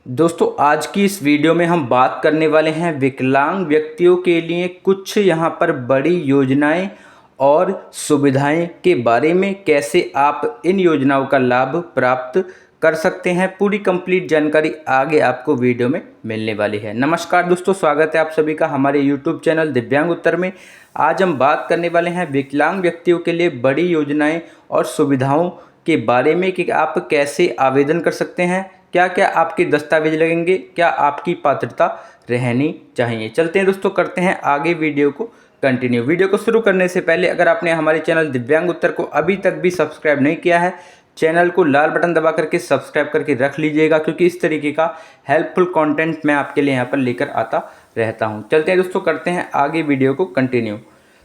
दोस्तों आज की इस वीडियो में हम बात करने वाले हैं विकलांग व्यक्तियों के लिए कुछ यहाँ पर बड़ी योजनाएं और सुविधाएं के बारे में। कैसे आप इन योजनाओं का लाभ प्राप्त कर सकते हैं, पूरी कंप्लीट जानकारी आगे आपको वीडियो में मिलने वाली है। नमस्कार दोस्तों, स्वागत है आप सभी का हमारे यूट्यूब चैनल दिव्यांग उत्तर में। आज हम बात करने वाले हैं विकलांग व्यक्तियों के लिए बड़ी योजनाएं और सुविधाओं के बारे में कि आप कैसे आवेदन कर सकते हैं, क्या क्या आपके दस्तावेज लगेंगे, क्या आपकी पात्रता रहनी चाहिए। चलते हैं दोस्तों, करते हैं आगे वीडियो को कंटिन्यू। वीडियो को शुरू करने से पहले अगर आपने हमारे चैनल दिव्यांग उत्तर को अभी तक भी सब्सक्राइब नहीं किया है, चैनल को लाल बटन दबा करके सब्सक्राइब करके रख लीजिएगा, क्योंकि इस तरीके का हेल्पफुल कंटेंट मैं आपके लिए यहाँ पर लेकर आता रहता हूँ। चलते हैं दोस्तों, करते हैं आगे वीडियो को कंटिन्यू।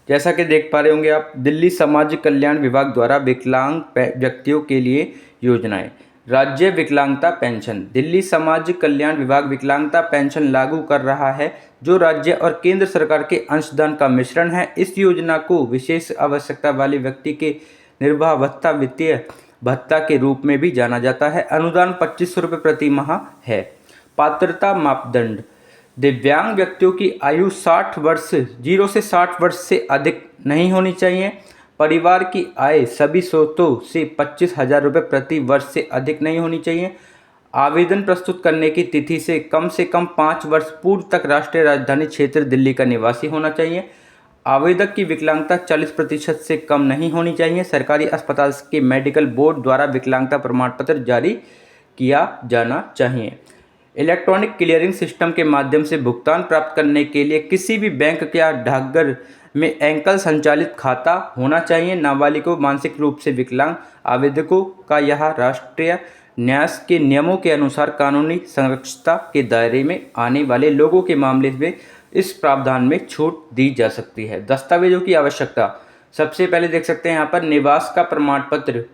जैसा कि देख पा रहे होंगे आप, दिल्ली समाज कल्याण विभाग द्वारा विकलांग व्यक्तियों के लिए योजनाएं। राज्य विकलांगता पेंशन। दिल्ली समाज कल्याण विभाग विकलांगता पेंशन लागू कर रहा है, जो राज्य और केंद्र सरकार के अंशदान का मिश्रण है। इस योजना को विशेष आवश्यकता वाले व्यक्ति के निर्वाह भत्ता, वित्तीय भत्ता के रूप में भी जाना जाता है। अनुदान 2500 रुपये प्रति माह है। पात्रता मापदंड। दिव्यांग व्यक्तियों की आयु 60 वर्ष 0 से 60 वर्ष से अधिक नहीं होनी चाहिए। परिवार की आय सभी स्रोतों से 25,000 रुपये प्रति वर्ष से अधिक नहीं होनी चाहिए। आवेदन प्रस्तुत करने की तिथि से कम 5 वर्ष पूर्व तक राष्ट्रीय राजधानी क्षेत्र दिल्ली का निवासी होना चाहिए। आवेदक की विकलांगता 40% से कम नहीं होनी चाहिए। सरकारी अस्पताल के मेडिकल बोर्ड द्वारा विकलांगता प्रमाण पत्र जारी किया जाना चाहिए। इलेक्ट्रॉनिक क्लियरिंग सिस्टम के माध्यम से भुगतान प्राप्त करने के लिए किसी भी बैंक या डाकघर में एकल संचालित खाता होना चाहिए। नाबालिगों, मानसिक रूप से विकलांग आवेदकों का यह राष्ट्रीय न्यास के नियमों के अनुसार कानूनी संरक्षता के दायरे में आने वाले लोगों के मामले में इस प्रावधान में छूट दी जा सकती है। दस्तावेजों की आवश्यकता। सबसे पहले देख सकते हैं यहाँ पर निवास का प्रमाण पत्र।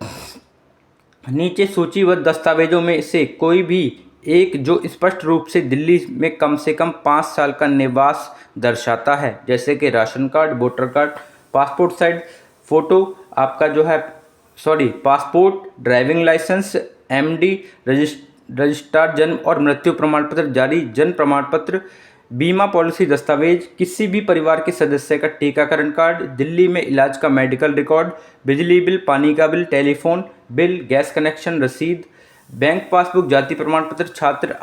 नीचे सूचीबद्ध दस्तावेजों में से कोई भी एक जो स्पष्ट रूप से दिल्ली में कम से कम 5 साल का निवास दर्शाता है, जैसे कि ration card, voter card, passport size photo आपका जो है passport, driving licence, MD, registrar जन्म और मृत्यु प्रमाण पत्र, जारी जन्म प्रमाण पत्र, बीमा पॉलिसी दस्तावेज, किसी भी परिवार के सदस्य का टीकाकरण कार्ड, दिल्ली में इलाज का मेडिकल रिकॉर्ड, बिजली बिल, पानी का bill, telephone bill, gas connection रसीद, बैंक पासबुक, जाति प्रमाण पत्र, छात्र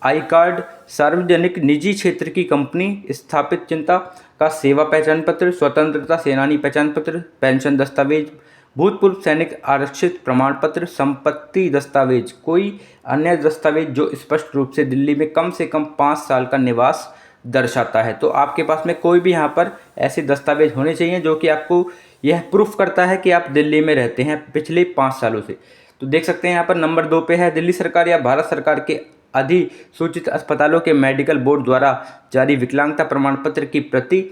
आई कार्ड, सार्वजनिक निजी क्षेत्र की कंपनी स्थापित चिंता का सेवा पहचान पत्र, स्वतंत्रता सेनानी पहचान पत्र, पेंशन दस्तावेज, भूतपूर्व सैनिक आरक्षित प्रमाण पत्र, संपत्ति दस्तावेज, कोई अन्य दस्तावेज जो स्पष्ट रूप से दिल्ली में कम से कम 5 साल का निवास दर्शाता है। तो आपके पास में कोई भी यहाँ पर ऐसे दस्तावेज होने चाहिए जो कि आपको यह प्रूफ करता है कि आप दिल्ली में रहते हैं पिछले 5 सालों से। तो देख सकते हैं यहाँ पर नंबर 2 पे है, दिल्ली सरकार या भारत सरकार के अधिसूचित अस्पतालों के मेडिकल बोर्ड द्वारा जारी विकलांगता प्रमाण पत्र की प्रति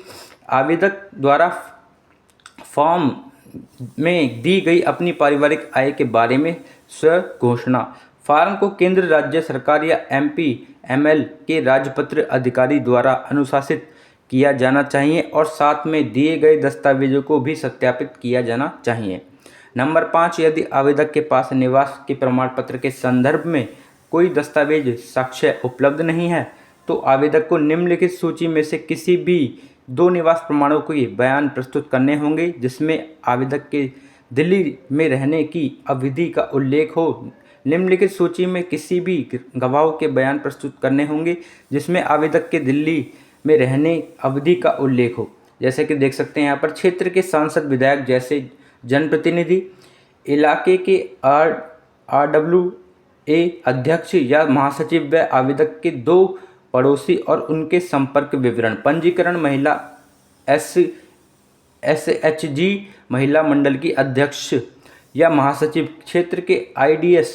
आवेदक द्वारा फॉर्म में दी गई अपनी पारिवारिक आय के बारे में स्वघोषणा। फॉर्म को केंद्र, राज्य सरकार या एमपी एमएल के राजपत्र अधिकारी द्वारा अनुशासित किया जाना चाहिए और साथ में दिए गए दस्तावेजों को भी सत्यापित किया जाना चाहिए। नंबर 5, यदि आवेदक के पास निवास के प्रमाण पत्र के संदर्भ में कोई दस्तावेज साक्ष्य उपलब्ध नहीं है, तो आवेदक को निम्नलिखित सूची में से किसी भी 2 निवास प्रमाणों के बयान प्रस्तुत करने होंगे, जिसमें आवेदक के दिल्ली में रहने की अवधि का उल्लेख हो। निम्नलिखित सूची में किसी भी गवाहों के बयान प्रस्तुत करने होंगे जिसमें आवेदक के दिल्ली में रहने अवधि का उल्लेख हो। जैसे कि देख सकते हैं यहाँ पर क्षेत्र के सांसद, विधायक जैसे जनप्रतिनिधि, इलाके के RWA अध्यक्ष या महासचिव व आवेदक के 2 पड़ोसी और उनके संपर्क विवरण। पंजीकरण महिला SHG महिला मंडल की अध्यक्ष या महासचिव, क्षेत्र के IDS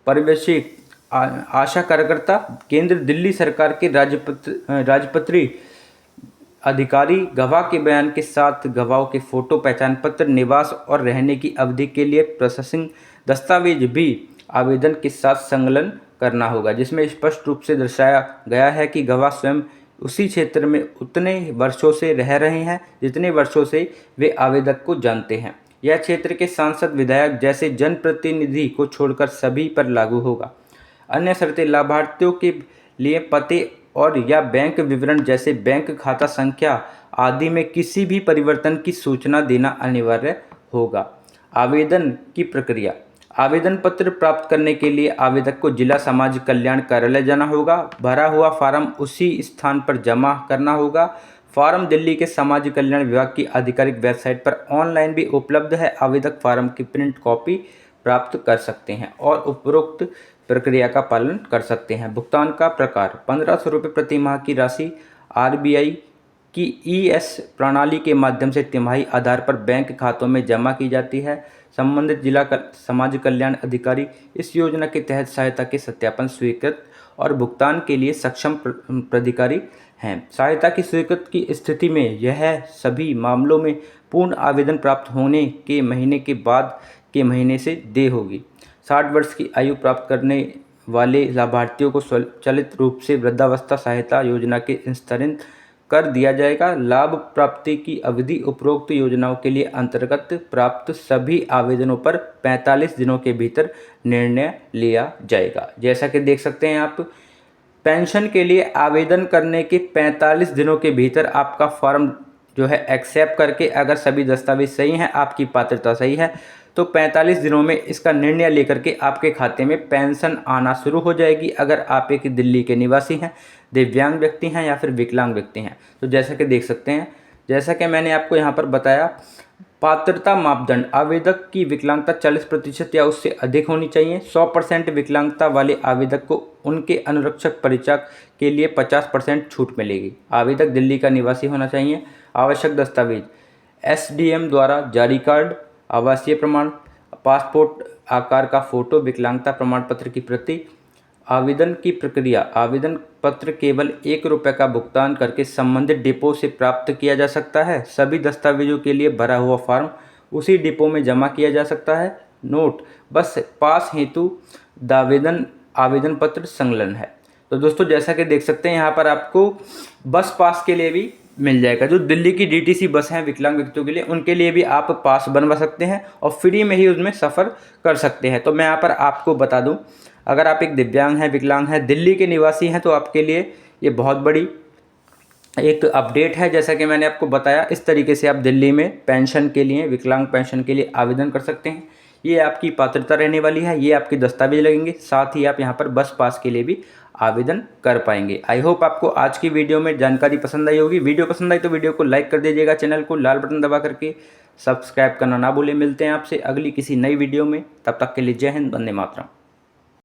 पर्यवेक्षक, आशा कार्यकर्ता, केंद्र दिल्ली सरकार के राजपत्री अधिकारी, गवाह के बयान के साथ गवाह के फोटो, पहचान पत्र, निवास और रहने की अवधि के लिए प्रोसेसिंग दस्तावेज भी आवेदन के साथ संलग्न करना होगा, जिसमें स्पष्ट रूप से दर्शाया गया है कि गवाह स्वयं उसी क्षेत्र में उतने वर्षों से रह रहे हैं जितने वर्षों से वे आवेदक को जानते हैं। यह क्षेत्र के सांसद, विधायक जैसे जनप्रतिनिधि को छोड़कर सभी पर लागू होगा। अन्य शर्तें लाभार्थियों के लिए पते और या बैंक विवरण जैसे बैंक खाता संख्या आदि में किसी भी परिवर्तन की सूचना देना अनिवार्य होगा। आवेदन की प्रक्रिया। आवेदन पत्र प्राप्त करने के लिए आवेदक को जिला समाज कल्याण कार्यालय जाना होगा। भरा हुआ फार्म उसी स्थान पर जमा करना होगा। फार्म दिल्ली के समाज कल्याण विभाग की आधिकारिक वेबसाइट पर ऑनलाइन भी उपलब्ध है। आवेदक फार्म की प्रिंट कॉपी प्राप्त कर सकते हैं और उपरोक्त प्रक्रिया का पालन कर सकते हैं। भुगतान का प्रकार 1500 रुपये प्रति माह की राशि RBI की ES प्रणाली के माध्यम से तिमाही आधार पर बैंक खातों में जमा की जाती है। संबंधित जिला समाज कल्याण अधिकारी इस योजना के तहत सहायता के सत्यापन स्वीकृत और भुगतान के लिए सक्षम प्राधिकारी हैं। सहायता की स्वीकृत की स्थिति में यह सभी मामलों में पूर्ण आवेदन प्राप्त होने के महीने के बाद के महीने से देय होगी। 60 वर्ष की आयु प्राप्त करने वाले लाभार्थियों को स्वचालित रूप से वृद्धावस्था सहायता योजना के विस्तारित कर दिया जाएगा। लाभ प्राप्ति की अवधि उपरोक्त योजनाओं के लिए अंतर्गत प्राप्त सभी आवेदनों पर 45 दिनों के भीतर निर्णय लिया जाएगा। जैसा कि देख सकते हैं आप, पेंशन के लिए आवेदन करने के 45 दिनों के भीतर आपका फॉर्म जो है एक्सेप्ट करके, अगर सभी दस्तावेज सही हैं, आपकी पात्रता सही है, तो 45 दिनों में इसका निर्णय लेकर के आपके खाते में पेंशन आना शुरू हो जाएगी। अगर आप एक दिल्ली के निवासी हैं, दिव्यांग व्यक्ति हैं या फिर विकलांग व्यक्ति हैं। तो जैसा कि देख सकते हैं, जैसा कि मैंने आपको यहाँ पर बताया, पात्रता मापदंड। आवेदक की विकलांगता 40% या उससे अधिक होनी चाहिए। 100% विकलांगता वाले आवेदक को उनके अनुरक्षक परिचायक के लिए 50% छूट मिलेगी। आवेदक दिल्ली का निवासी होना चाहिए। आवश्यक दस्तावेज SDM द्वारा जारी कार्ड, आवासीय प्रमाण, पासपोर्ट आकार का फोटो, विकलांगता प्रमाण पत्र की प्रति। आवेदन की प्रक्रिया। आवेदन पत्र केवल ₹1 का भुगतान करके संबंधित डिपो से प्राप्त किया जा सकता है। सभी दस्तावेजों के लिए भरा हुआ फॉर्म उसी डिपो में जमा किया जा सकता है। नोट: बस पास हेतु आवेदन पत्र संलग्न है। तो दोस्तों, जैसा कि देख सकते हैं, यहाँ पर आपको बस पास के लिए भी मिल जाएगा। जो दिल्ली की DTC बस हैं विकलांग व्यक्तियों के लिए, उनके लिए भी आप पास बनवा सकते हैं और फ्री में ही उसमें सफ़र कर सकते हैं। तो मैं यहाँ पर आपको बता दूं, अगर आप एक दिव्यांग हैं, विकलांग हैं, दिल्ली के निवासी हैं, तो आपके लिए ये बहुत बड़ी एक अपडेट है। जैसा कि मैंने आपको बताया, इस तरीके से आप दिल्ली में पेंशन के लिए, विकलांग पेंशन के लिए आवेदन कर सकते हैं। ये आपकी पात्रता रहने वाली है, ये आपके दस्तावेज लगेंगे, साथ ही आप यहाँ पर बस पास के लिए भी आवेदन कर पाएंगे। आई होप आपको आज की वीडियो में जानकारी पसंद आई होगी। वीडियो पसंद आई तो वीडियो को लाइक कर दीजिएगा, चैनल को लाल बटन दबा करके सब्सक्राइब करना ना भूलें। मिलते हैं आपसे अगली किसी नई वीडियो में, तब तक के लिए जय हिंद, वंदे मातरम।